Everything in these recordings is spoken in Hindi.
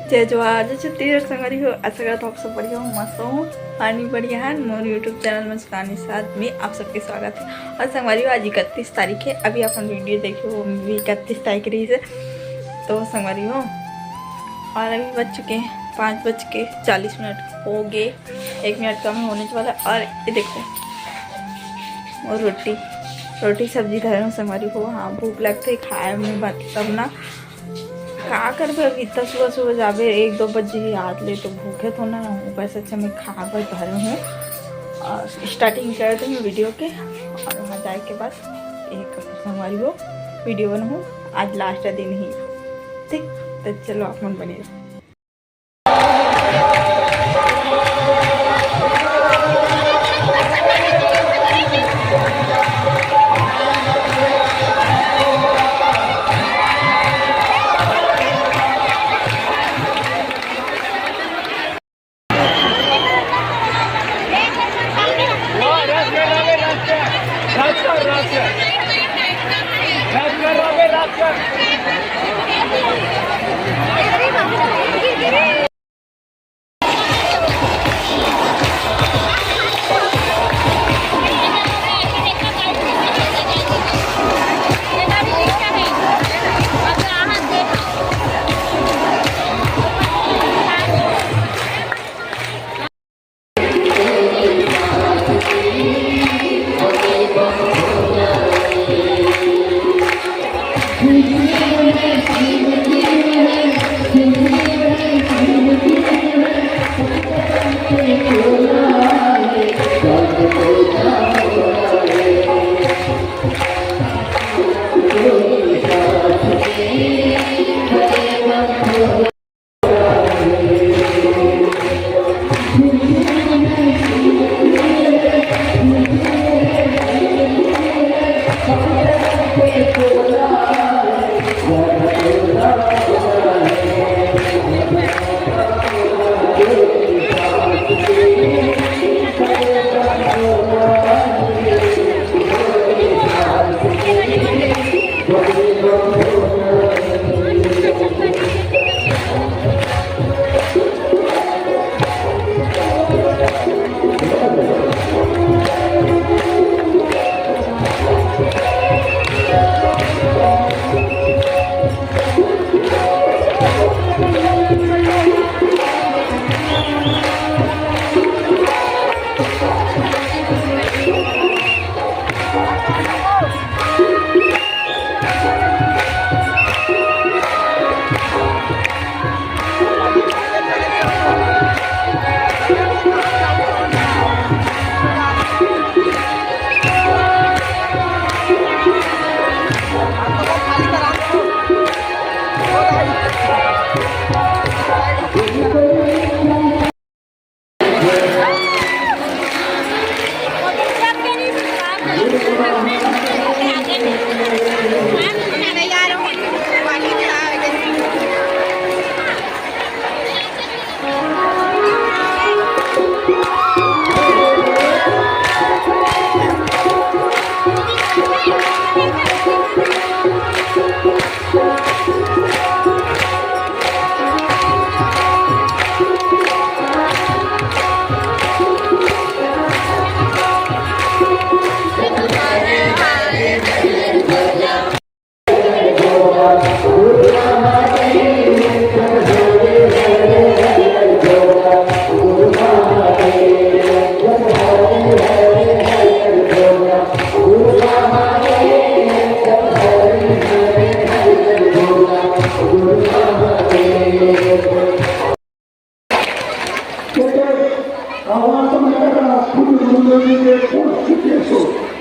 जय जवाहर जय छत्तीसगढ़ संगरी हो ऐसा करता आप सब बढ़िया हो मस्त हो पानी बढ़िया है मोर यूट्यूब चैनल में सुनाने साथ में आप सबके स्वागत है। और संगवारी हो आज 31 तारीख है। अभी अपन वीडियो देखे वो भी 31 तारीख रही है तो संगवारी हो और अभी बज चुके हैं 5:40 हो गए, 1 मिनट कम होने वाला। और ये देखो और रोटी सब्जी धरे हूँ संगवारी हो। हाँ भूख लगते खाए में तब ना का कर अभी इतना सुबह जाबे 1-2 बजे याद ले तो भूखे तो ना हूँ वैसे अच्छा मैं खा कर धरे हूँ। और स्टार्टिंग कर दूँ वीडियो के और वहाँ जाए के बाद एक हमारी वो वीडियो बनाऊँ। आज लास्ट दिन ही ठीक तो चलो आप मन बने।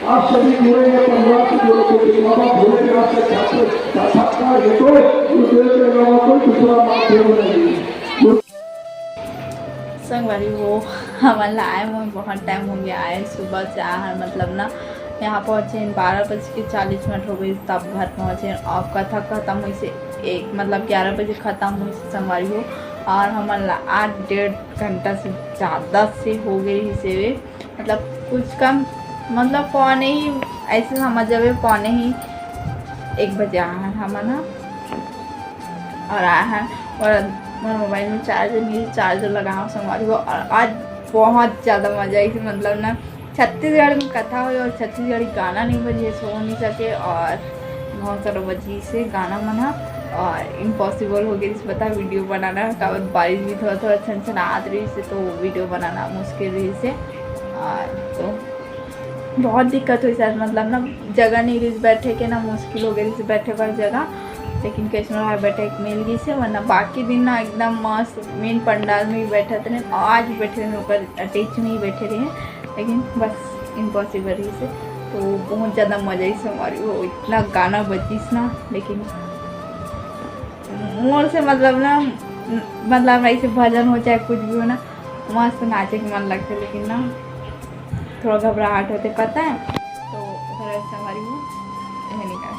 आप सभी जुड़े हैं परिवार से जुड़े क्योंकि बाबा भोलेनाथ से साक्षात्कार हेतु गुरुदेव के अलावा कोई दूसरा माध्यम नहीं। संगवारी वो हमारा आए में बहुत टाइम हो गया आए सुबह से आए मतलब ना यहाँ पहुँचे 12:40 हो गई तब घर पहुँचे और कथा ख़त्म हुई से 11 बजे ख़त्म हुई से संगवारी हो। और हमारा 8-1.5 घंटा से ज़्यादा से हो गई सेवे मतलब कुछ कम मतलब पौने ही ऐसे समझ जावे पौने ही 1 बजे आया है हमारा और आया है और मेरे मोबाइल में चार्जर नहीं, चार्जर लगाओ संगवारी हो। और आज बहुत ज़्यादा मज़ा आई थी, मतलब ना छत्तीसगढ़ में कथा हुई और छत्तीसगढ़ी गाना नहीं बजे, सो नहीं सके और बहुत सारा वजह से गाना मना और इम्पॉसिबल हो गई पता वीडियो बनाना का। बारिश भी थोड़ा थोड़ा छनछनात रही से, तो वीडियो बनाना मुश्किल रही से। तो बहुत दिक्कत हुई सर, मतलब ना जगह नहीं रही बैठे के, ना मुश्किल हो गई से बैठे पर जगह, लेकिन कैसे बैठे एक मिल गई से। वरना बाकी दिन ना एकदम मस्त मेन पंडाल में ही बैठे थे, आज भी बैठे रहे ऊपर अटैच में ही बैठे रहे हैं, लेकिन बस इम्पॉसिबल रही से। तो बहुत ज़्यादा मज़ा ही से हमारी वो इतना गाना बजीस ना, लेकिन मोर से मतलब ऐसे भजन हो चाहे कुछ भी हो ना, मस्त नाचे के मन लगता है, लेकिन ना थोड़ा घबराहट होते पता है। तो ऐसे हमारी वो है निकाल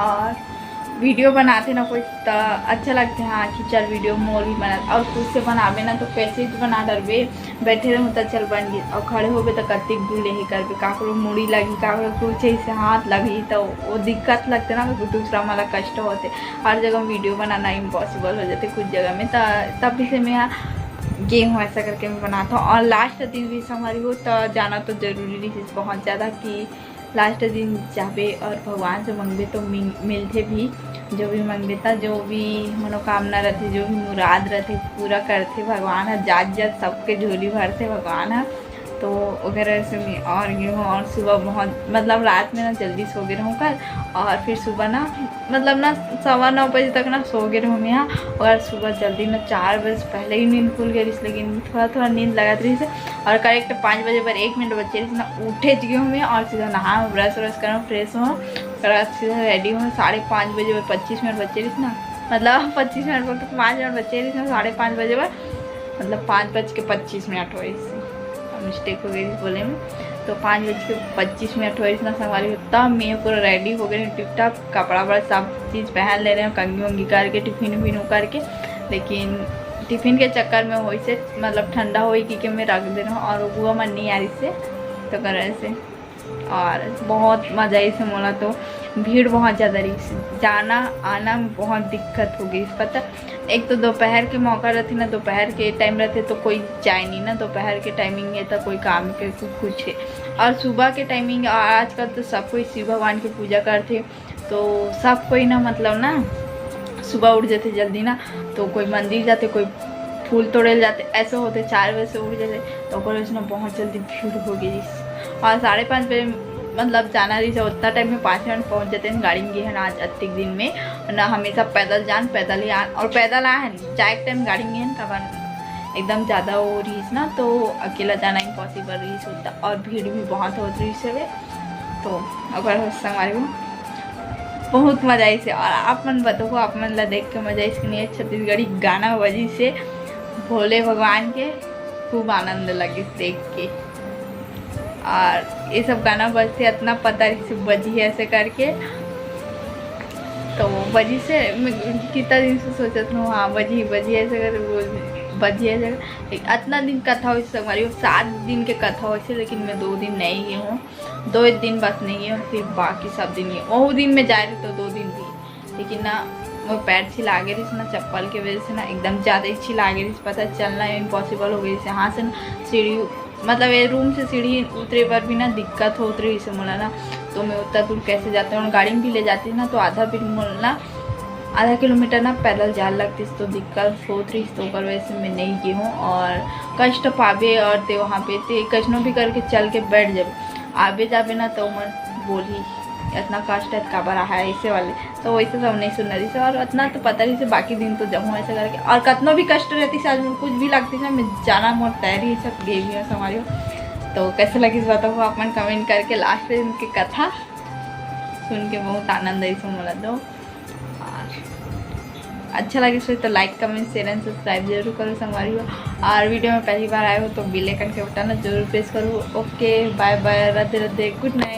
और वीडियो बनाते ना कोई तो अच्छा लगता है, हाँ कि चल वीडियो मोर भी बना, और खुद से बनावे ना तो कैसे बना डरबे, बैठे रहो तो चल बन गई, और खड़े हो गए तो कत्ती दूर ही करबे, काकरो मुड़ी लगी, काकरो कुछ से हाथ लगी, तो वो दिक्कत लगते ना, दूसरा वाला कष्ट होते। हर जगह वीडियो बनाना इम्पॉसिबल हो जाते कुछ जगह में, तब से मैं गेम ऐसा करके मैं बनाता हूँ। और लास्ट दिन भी हमारी हो तो जाना तो ज़रूरी नहीं बहुत ज़्यादा, कि लास्ट दिन जाबे और भगवान से मंगबे तो मिलते भी, जो भी मंगबे था, जो भी मनोकामना रहती, जो भी मुराद रहती पूरा करते भगवान है, जात जात सबके झोली भरते भगवान है। तो वगैरह से मैं और ये हूँ, और सुबह बहुत मतलब रात में ना जल्दी सो गए रहूँ कल, और फिर सुबह ना मतलब ना 9:15 बजे तक ना सो गए रहूँ यहाँ, और सुबह जल्दी ना 4 बजे पहले ही नींद खुल गई, लेकिन थोड़ा थोड़ा नींद लगा रही से। और करेक्ट 5 बजे पर 1 मिनट बच्चे ना उठे गए हूँ मैं, और सीधा नहा ब्रश व्रश करूँ, फ्रेश हूँ, सीधा रेडी हूँ। 5:30 बजे पर 25 मिनट बच्चे रही ना, मतलब 25 मिनट पर तो 5 मिनट बच्चे रही ना, 5:30 बजे पर मतलब 5:25 हो इससे मिस्टेक हो गई बोले में, तो 5:25 हो इतना संभाली, तब मैं पूरा रेडी हो गई टिप टाप, कपड़ा वपड़ा सब चीज़ पहन ले रहे हैं, कंघी वंगी करके, टिफिन विफिन करके। लेकिन टिफिन के चक्कर में हो से मतलब ठंडा हो कि मैं रख दे रहा हूँ, और वो मन नहीं आ रही से तो कर रहे से। और बहुत मज़ा आई से मोला, तो भीड़ बहुत ज़्यादा रही से, जाना आना में बहुत दिक्कत हो गई पता। एक तो दोपहर के मौका रहती ना, दोपहर के टाइम रहते तो कोई जाए नहीं ना, दोपहर के टाइमिंग है तो कोई काम के कुछ है। और सुबह के टाइमिंग आजकल तो सब कोई शिव भगवान की पूजा करते, तो सब कोई ना मतलब ना सुबह उठ जाते जल्दी ना, तो कोई मंदिर जाते, कोई फूल तोड़े जाते, ऐसे होते 4 बजे से उठ जाते, तो उसमें बहुत जल्दी भीड़ हो गई। और 5:30 बजे मतलब जाना रही से, उतना टाइम में 5 मिनट पहुँच जाते हैं। गाड़ी में गए हैं आज अतिक दिन में ना, हमेशा पैदल जान पैदल ही आन, और पैदल आए हैं जाए टाइम गाड़ी में है कब एकदम ज़्यादा हो रही ना, तो अकेला जाना इम्पॉसिबल रही होता, और भीड़ भी बहुत हो रही से। तो अगर हमारे को बहुत मज़ा आई से, और आप मन बताओ आप मन ला देख के मज़ा इसके नहीं, छत्तीसगढ़ी गाना वजह से भोले भगवान के खूब आनंद लगे देख के। और ये सब गाना बजते इतना पता नहीं बजी ऐसे करके, तो बजी से कितना दिन से सोचत हूँ हाँ बजी ऐसे कर बजी ऐसे। इतना दिन कथा हो हमारी 7 दिन के कथा हो, लेकिन मैं 2 दिन नहीं गई हूँ, 2 दिन बस नहीं है, फिर बाकी सब दिन है। वो दिन में जा रही तो 2 दिन थी, लेकिन ना वो पैर छिला गई थी ना, चप्पल के वजह से ना एकदम ज़्यादा ही छिला गई थी, पता चलना इम्पॉसिबल हो गई से। यहाँ से सीढ़ी मतलब ये रूम से सीढ़ी उतरे पर भी ना दिक्कत हो उतरी से मोला ना, तो मैं उतना दूर कैसे जाती हूँ, गाड़ी में भी ले जाती ना, तो आधा किलोमीटर ना पैदल जाल लगती, तो दिक्कत हो रही, तो पर वैसे मैं नहीं की हूँ। और कष्ट पावे और ते वहाँ पे ते कष्टों भी करके चल के बैठ जब आवे जावे ना, तो मैं बोली इतना कष्ट है काबर रहा है ऐसे वाले, तो वैसे सब नहीं सुन रही से। और इतना तो पता नहीं से बाकी दिन तो जब हूँ ऐसे करके, और कितना भी कष्ट रहती से, आज में कुछ भी लगती है मैं जाना मोर तैयारी सब गई भी है हमारी। तो कैसे लगी इस बातों को आप मन कमेंट करके, लास्ट दिन की कथा सुन के बहुत आनंद आई सुन बोला। दो अच्छा लगे सो तो like comment share and subscribe जरूर करो संगवारी हो, और वीडियो में पहली बार आए हो तो बेल आइकन के बटन जरूर प्रेस करो। Okay bye bye, Radhe Radhe, good night.